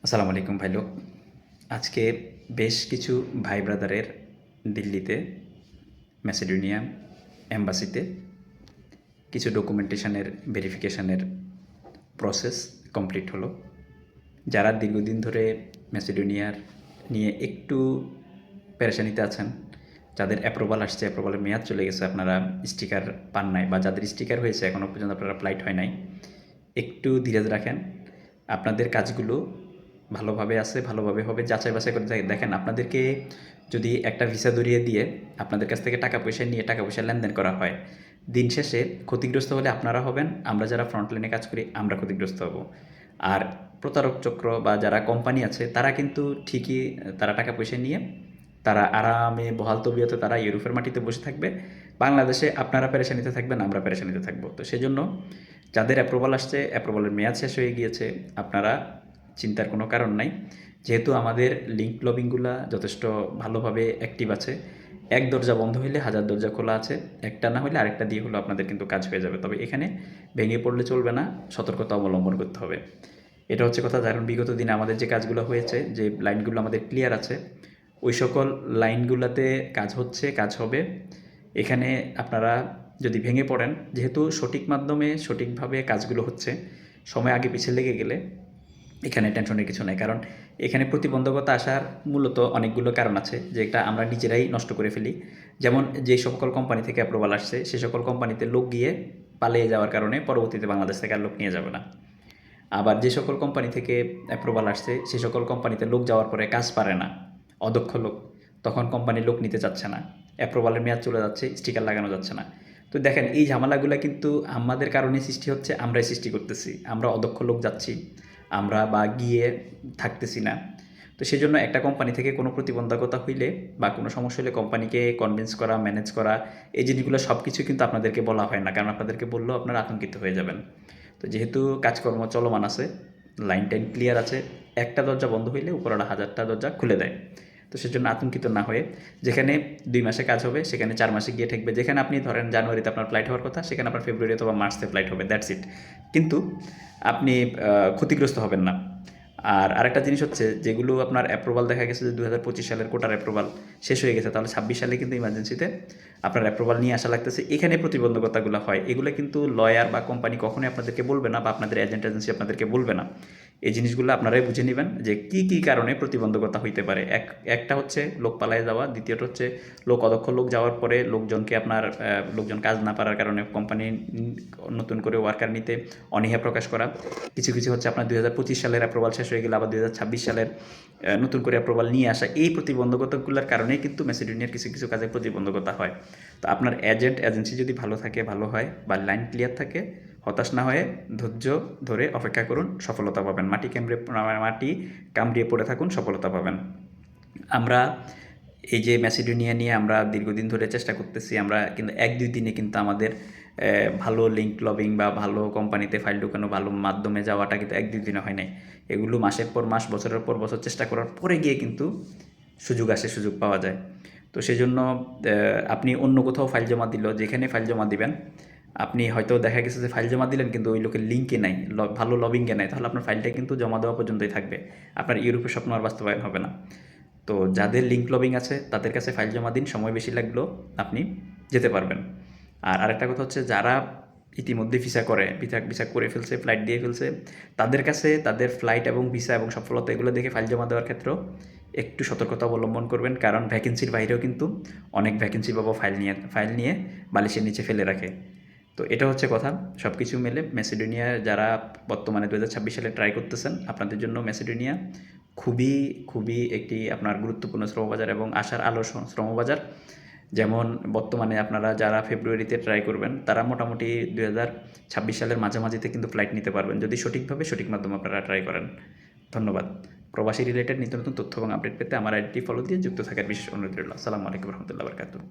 আসসালামু আলাইকুম ভাই লোক। আজকে বেশ কিছু ভাই ব্রাদারের দিল্লিতে ম্যাসেডোনিয়া এম্বাসিতে কিছু ডকুমেন্টেশনের ভেরিফিকেশনের প্রসেস কমপ্লিট হলো। যারা দীর্ঘদিন ধরে ম্যাসেডোনিয়ার নিয়ে একটু পেরেশানিতে আছেন, যাদের অ্যাপ্রুভাল আসছে, অ্যাপ্রুভালের মেয়াদ চলে গেছে, আপনারা স্টিকার পান নাই বা যাদের স্টিকার হয়েছে এখনও পর্যন্ত আপনারা ফ্লাইট হয় নাই, একটু ধীরজ রাখেন। আপনাদের কাজগুলো ভালোভাবে আছে, ভালোভাবে হবে, যাচাই বাছাই করে দেখেন। আপনাদেরকে যদি একটা ভিসা ধরিয়ে দিয়ে আপনাদের কাছ থেকে টাকা পয়সা নিয়ে টাকা পয়সা লেনদেন করা হয়, দিন শেষে ক্ষতিগ্রস্ত হলে আপনারা হবেন, আমরা যারা ফ্রন্ট লাইনে কাজ করি আমরা ক্ষতিগ্রস্ত হব। আর প্রতারক চক্র বা যারা কোম্পানি আছে তারা কিন্তু ঠিকই তারা টাকা পয়সা নিয়ে তারা আরামে বহাল তবিয়তে তারা ইউরোপের মাটিতে বসে থাকবে। বাংলাদেশে আপনারা পেরেশানিতে থাকবেন, আমরা পেরেশানিতে থাকবো। তো সেজন্য যাদের অ্যাপ্রুভাল আসছে, অ্যাপ্রুভালের মেয়াদ শেষ হয়ে গিয়েছে, আপনারা চিন্তার কোনো কারণ নাই। যেহেতু আমাদের লিঙ্ক লবিংগুলা যথেষ্ট ভালোভাবে অ্যাক্টিভ আছে, এক দরজা বন্ধ হইলে হাজার দরজা খোলা আছে, একটা না হলে আরেকটা দিয়ে হলো আপনাদের কিন্তু কাজ হয়ে যাবে। তবে এখানে ভেঙে পড়লে চলবে না, সতর্কতা অবলম্বন করতে হবে। এটা হচ্ছে কথা। কারণ বিগত দিনে আমাদের যে কাজগুলো হয়েছে, যে লাইনগুলো আমাদের ক্লিয়ার আছে, ওই সকল লাইনগুলোতে কাজ হচ্ছে, কাজ হবে। এখানে আপনারা যদি ভেঙে পড়েন, যেহেতু সঠিক মাধ্যমে সঠিকভাবে কাজগুলো হচ্ছে, সময় আগে পিছিয়ে লেগে গেলে এখানে টেনশনের কিছু নাই। কারণ এখানে প্রতিবন্ধকতা আসার মূলত অনেকগুলো কারণ আছে, যে এটা আমরা নিজেরাই নষ্ট করে ফেলি। যেমন যে সকল কোম্পানি থেকে অ্যাপ্রুভাল আসছে সে সকল কোম্পানিতে লোক গিয়ে পালিয়ে যাওয়ার কারণে পরবর্তীতে বাংলাদেশ থেকে আর লোক নিয়ে যাবে না। আবার যে সকল কোম্পানি থেকে অ্যাপ্রুভাল আসছে সে সকল কোম্পানিতে লোক যাওয়ার পরে কাজ পারে না, অদক্ষ লোক, তখন কোম্পানি লোক নিতে চাচ্ছে না, অ্যাপ্রুভালের মেয়াদ চলে যাচ্ছে, স্টিকার লাগানো যাচ্ছে না। তো দেখেন, এই ঝামেলাগুলো কিন্তু আমাদের কারণে সৃষ্টি হচ্ছে, আমরাই সৃষ্টি করতেছি। আমরা অদক্ষ লোক যাচ্ছি, আমরা বা গিয়ে থাকতেছি না। তো সেই জন্য একটা কোম্পানি থেকে কোনো প্রতিবন্ধকতা হইলে বা কোনো সমস্যা হলে কোম্পানিকে কনভিন্স করা, ম্যানেজ করা, এই জিনিসগুলো সব কিছু কিন্তু আপনাদেরকে বলা হয় না। কারণ আপনাদেরকে বললেও আপনারা আতঙ্কিত হয়ে যাবেন। তো যেহেতু কাজকর্ম চলমান আছে, লাইন টাইন ক্লিয়ার আছে, একটা দরজা বন্ধ হইলে উপরওয়ালা হাজারটা দরজা খুলে দেয়। তো সেজন্য আতঙ্কিত না হয়ে, যেখানে 2 মাসে কাজ হবে সেখানে 4 মাসে গিয়ে ঠেকবে। যেখানে আপনি ধরেন জানুয়ারিতে আপনার ফ্লাইট হওয়ার কথা, সেখানে আপনার ফেব্রুয়ারি অথবা মার্চে ফ্লাইট হবে, দ্যাটস ইট। কিন্তু আপনি ক্ষতিগ্রস্ত হবেন না। আর আরেকটা জিনিস হচ্ছে, যেগুলো আপনার অ্যাপ্রুভাল দেখা গেছে যে 2025 সালের কোটার অ্যাপ্রুভাল শেষ হয়ে গেছে, তাহলে 26 সালে কিন্তু ইমার্জেন্সিতে আপনার অ্যাপ্রুভাল নিয়ে আসা লাগতেছে। এখানে প্রতিবন্ধকতাগুলো হয়, এগুলো কিন্তু লয়ার বা কোম্পানি কখনোই আপনাদেরকে বলবে না, বা আপনাদের এজেন্ট এজেন্সি আপনাদেরকে বলবে না। এই জিনিসগুলো আপনারাই বুঝে নেবেন যে কি কি কারণে প্রতিবন্ধকতা হইতে পারে। একটা হচ্ছে লোক পালায় যাওয়া, দ্বিতীয়টা হচ্ছে লোক অদক্ষ লোক যাওয়ার পরে লোকজনকে আপনার লোকজন কাজ না পারার কারণে কোম্পানি নতুন করে ওয়ার্কার নিতে অনীহা প্রকাশ করা। কিছু কিছু হচ্ছে আপনার 2025 সালের অ্যাপ্রুভাল শেষ হয়ে গেলে আবার 2026 সালের নতুন করে অ্যাপ্রুভাল নিয়ে আসা। এই প্রতিবন্ধকতাগুলোর কারণেই কিন্তু ম্যাসেডোনিয়ার কিছু কিছু কাজে প্রতিবন্ধকতা হয়। তো আপনার এজেন্ট এজেন্সি যদি ভালো থাকে, ভালো হয়, বা লাইন ক্লিয়ার থাকে, হতাশ না হয়ে ধৈর্য ধরে অপেক্ষা করুন, সফলতা পাবেন। মাটি কামড়িয়ে পড়ে থাকুন, সফলতা পাবেন। আমরা এই যে ম্যাসেডোনিয়া নিয়ে আমরা দীর্ঘদিন ধরে চেষ্টা করতেছি, আমরা কিন্তু 1-2 দিনে কিন্তু আমাদের ভালো লিঙ্ক লবিং বা ভালো কোম্পানিতে ফাইল ঢুকানো, ভালো মাধ্যমে যাওয়াটা কিন্তু 1-2 দিনে হয় নাই। এগুলো মাসের পর মাস, বছরের পর বছর চেষ্টা করার পরে গিয়ে কিন্তু সুযোগ আসে, সুযোগ পাওয়া যায়। তো সেই জন্য আপনি অন্য কোথাও ফাইল জমা দিল, যেখানে ফাইল জমা দিবেন, আপনি হয়তো দেখা গেছে যে ফাইল জমা দিলেন কিন্তু ওই লোকের লিঙ্কে নাই, ভালো লবিংয়ে নাই, তাহলে আপনার ফাইলটা কিন্তু জমা দেওয়া পর্যন্তই থাকবে, আপনার ইউরোপের স্বপ্ন আর বাস্তবায়ন হবে না। তো যাদের লিঙ্ক লবিং আছে তাদের কাছে ফাইল জমা দিন, সময় বেশি লাগলেও আপনি যেতে পারবেন। আর আরেকটা কথা হচ্ছে, যারা ইতিমধ্যে ভিসা করে, ভিসা করে ফেলছে, ফ্লাইট দিয়ে ফেলছে, তাদের কাছে তাদের ফ্লাইট এবং ভিসা এবং সফলতা এগুলো দেখে ফাইল জমা দেওয়ার ক্ষেত্রেও একটু সতর্কতা অবলম্বন করবেন। কারণ ভ্যাকেন্সির বাইরেও কিন্তু অনেক ভ্যাকেন্সি পাবো ফাইল নিয়ে বালিশের নিচে ফেলে রাখে। তো এটা হচ্ছে কথা। সব কিছু মিলে ম্যাসেডোনিয়া যারা বর্তমানে 2026 সালে ট্রাই করতেছেন, আপনাদের জন্য ম্যাসেডোনিয়া খুবই খুবই একটি আপনার গুরুত্বপূর্ণ শ্রমবাজার এবং আশার আলো শ্রমবাজার। যেমন বর্তমানে আপনারা যারা ফেব্রুয়ারিতে ট্রাই করবেন, তারা মোটামুটি 2026 সালের মাঝামাঝিতে কিন্তু ফ্লাইট নিতে পারবেন, যদি সঠিকভাবে সঠিক মাধ্যমে আপনারা ট্রাই করেন। ধন্যবাদ। প্রবাসী রিলেটেড নিত্য নতুন তথ্য এবং আপডেট পেতে আমার আইডি ফলো দিয়ে যুক্ত থাকার বিশেষ অনুরোধ রইল। আসসালামু আলাইকুম রহমতুল্লাহ বরকাতুহ।